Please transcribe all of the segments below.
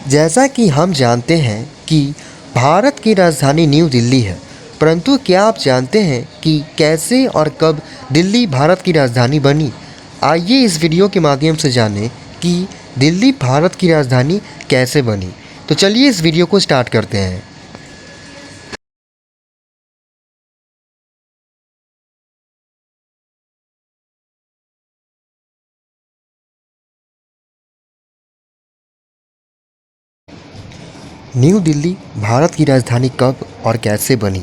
जैसा कि हम जानते हैं कि भारत की राजधानी न्यू दिल्ली है, परंतु क्या आप जानते हैं कि कैसे और कब दिल्ली भारत की राजधानी बनी? आइए इस वीडियो के माध्यम से जानें कि दिल्ली भारत की राजधानी कैसे बनी। तो चलिए इस वीडियो को स्टार्ट करते हैं। न्यू दिल्ली भारत की राजधानी कब और कैसे बनी?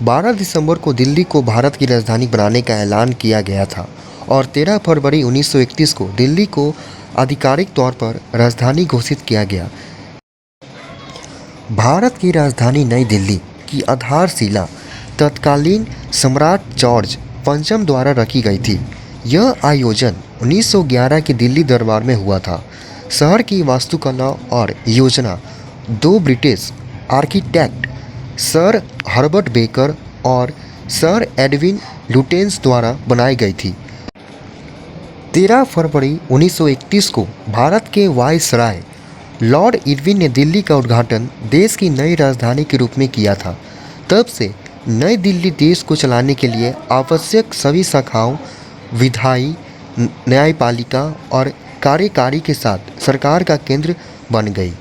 12 दिसंबर को दिल्ली को भारत की राजधानी बनाने का ऐलान किया गया था और 13 फरवरी 1931 को दिल्ली को आधिकारिक तौर पर राजधानी घोषित किया गया। भारत की राजधानी नई दिल्ली की आधारशिला तत्कालीन सम्राट जॉर्ज पंचम द्वारा रखी गई थी। यह आयोजन 1911 के दिल्ली दरबार में हुआ था। शहर की वास्तुकला और योजना दो British architect sir Herbert baker और सर एडविन लुटेंस द्वारा बनाई गई थी। 13 फरवरी 1931 को भारत के वायसराय लॉर्ड इरविन ने दिल्ली का उद्घाटन देश की नई राजधानी के रूप में किया था। तब से नई दिल्ली देश को चलाने के लिए आवश्यक सभी शाखाओं, विधायी, न्यायपालिका और कार्यकारी के साथ सरकार का केंद्र बन गई।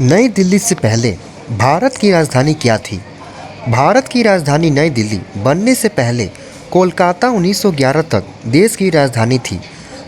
नई दिल्ली से पहले भारत की राजधानी क्या थी? भारत की राजधानी नई दिल्ली बनने से पहले कोलकाता 1911 तक देश की राजधानी थी।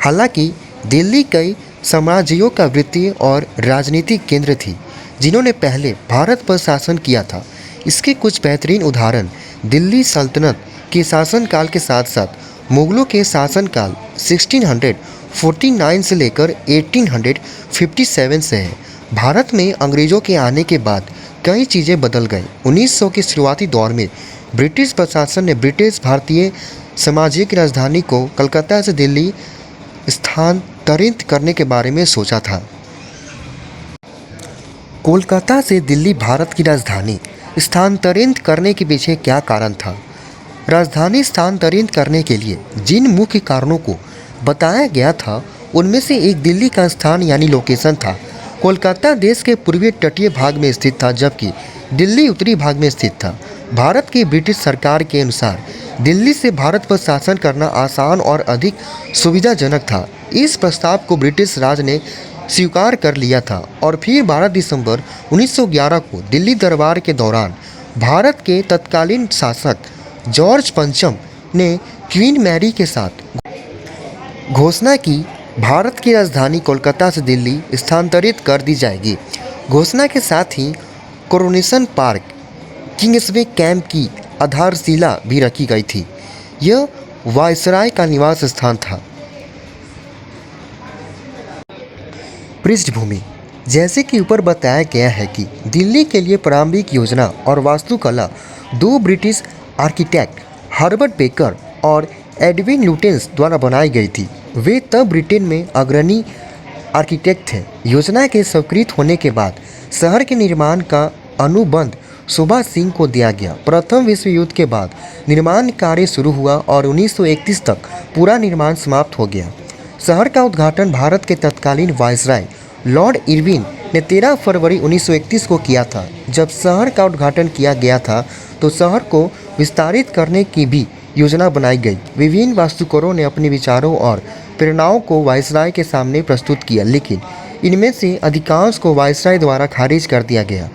हालांकि दिल्ली कई साम्राज्यों का वित्तीय और राजनीतिक केंद्र थी जिन्होंने पहले भारत पर शासन किया था। इसके कुछ बेहतरीन उदाहरण दिल्ली सल्तनत के शासनकाल के साथ साथ मुगलों के शासनकाल 1649 से लेकर 1857 से है। भारत में अंग्रेज़ों के आने के बाद कई चीज़ें बदल गई। 1900 के शुरुआती दौर में ब्रिटिश प्रशासन ने ब्रिटिश भारतीय साम्राज्य की राजधानी को कलकत्ता से दिल्ली स्थानांतरित करने के बारे में सोचा था। कोलकाता से दिल्ली भारत की राजधानी स्थानांतरित करने के पीछे क्या कारण था? राजधानी स्थानांतरित करने के लिए जिन मुख्य कारणों को बताया गया था उनमें से एक दिल्ली का स्थान यानी लोकेशन था। कोलकाता देश के पूर्वी तटीय भाग में स्थित था जबकि दिल्ली उत्तरी भाग में स्थित था। भारत की ब्रिटिश सरकार के अनुसार दिल्ली से भारत पर शासन करना आसान और अधिक सुविधाजनक था। इस प्रस्ताव को ब्रिटिश राज ने स्वीकार कर लिया था और फिर 12 दिसंबर 1911 को दिल्ली दरबार के दौरान भारत के तत्कालीन शासक जॉर्ज पंचम ने क्वीन मैरी के साथ घोषणा की भारत की राजधानी कोलकाता से दिल्ली स्थानांतरित कर दी जाएगी। घोषणा के साथ ही कोरोनेशन पार्क किंग्सवे कैंप की आधारशिला भी रखी गई थी। यह वायसराय का निवास स्थान था। पृष्ठभूमि जैसे कि ऊपर बताया गया है कि दिल्ली के लिए प्रारंभिक योजना और वास्तुकला दो ब्रिटिश आर्किटेक्ट हर्बर्ट बेकर और एडविन लुटेंस द्वारा बनाई गई थी। वे तब ब्रिटेन में अग्रणी आर्किटेक्ट थे। योजना के स्वीकृत होने के बाद शहर के निर्माण का अनुबंध सुभाष सिंह को दिया गया। प्रथम विश्व युद्ध के बाद निर्माण कार्य शुरू हुआ और 1931 तक पूरा निर्माण समाप्त हो गया। शहर का उद्घाटन भारत के तत्कालीन वायसराय लॉर्ड इरविन ने 13 फरवरी 1931 को किया था। जब शहर का उद्घाटन किया गया था तो शहर को विस्तारित करने की भी योजना बनाई गई। विभिन्न वास्तुकारों ने अपने विचारों और प्रेरणाओं को वायसराय के सामने प्रस्तुत किया, लेकिन इनमें से अधिकांश को वायसराय द्वारा खारिज कर दिया गया।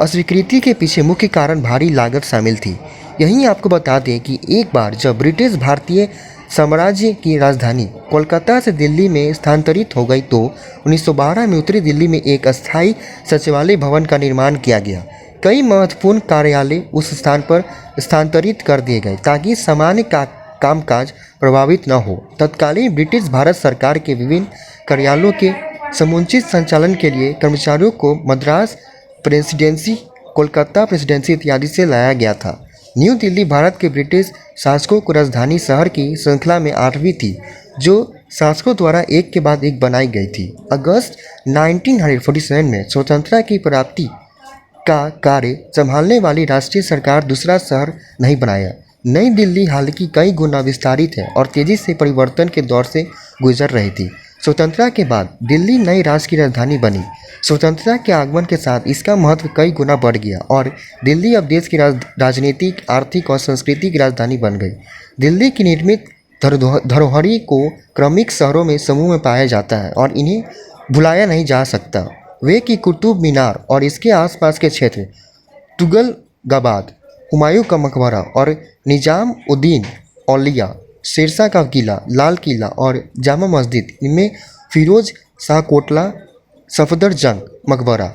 अस्वीकृति के पीछे मुख्य कारण भारी लागत शामिल थी। यहीं आपको बता दें कि एक बार जब ब्रिटिश भारतीय साम्राज्य की राजधानी कोलकाता से दिल्ली में स्थानांतरित हो गई तो 1912 में उत्तरी दिल्ली में एक अस्थायी सचिवालय भवन का निर्माण किया गया। कई महत्वपूर्ण कार्यालय उस स्थान पर स्थानांतरित कर दिए गए ताकि सामान्य कामकाज प्रभावित न हो। तत्कालीन ब्रिटिश भारत सरकार के विभिन्न कार्यालयों के समुचित संचालन के लिए कर्मचारियों को मद्रास प्रेसिडेंसी, कोलकाता प्रेसिडेंसी इत्यादि से लाया गया था। न्यू दिल्ली भारत के ब्रिटिश शासकों को राजधानी शहर की श्रृंखला में 8वीं थी जो शासकों द्वारा एक के बाद एक बनाई गई थी। अगस्त 1947 में स्वतंत्रता की प्राप्ति का कार्य संभालने वाली राष्ट्रीय सरकार दूसरा शहर नहीं बनाया। नई दिल्ली हालांकि कई गुना विस्तारित है और तेज़ी से परिवर्तन के दौर से गुजर रही थी। स्वतंत्रता के बाद दिल्ली नई राज्य की राजधानी बनी। स्वतंत्रता के आगमन के साथ इसका महत्व कई गुना बढ़ गया और दिल्ली अब देश की राजनीतिक, आर्थिक और सांस्कृतिक राजधानी बन गई। दिल्ली की निर्मित धरोहरी को क्रमिक शहरों में समूह में पाया जाता है और इन्हें भुलाया नहीं जा सकता। वे की कुतुब मीनार और इसके आसपास के क्षेत्र, तुगलकाबाद, हुमायूं का मकबरा और निजाम उद्दीन औलिया, शेरशाह का किला, लाल किला और जामा मस्जिद, इनमें फिरोज शाह कोटला, सफदरजंग मकबरा,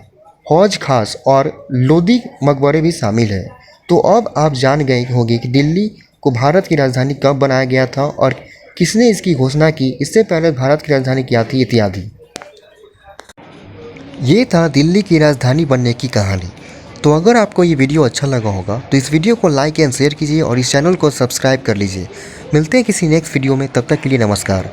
हौज खास और लोदी मकबरे भी शामिल हैं। तो अब आप जान गए होंगे कि दिल्ली को भारत की राजधानी कब बनाया गया था और किसने इसकी घोषणा की, इससे पहले भारत की राजधानी क्या थी, इत्यादि। ये था दिल्ली की राजधानी बनने की कहानी। तो अगर आपको ये वीडियो अच्छा लगा होगा तो इस वीडियो को लाइक एंड शेयर कीजिए और इस चैनल को सब्सक्राइब कर लीजिए। मिलते हैं किसी नेक्स्ट वीडियो में, तब तक के लिए नमस्कार।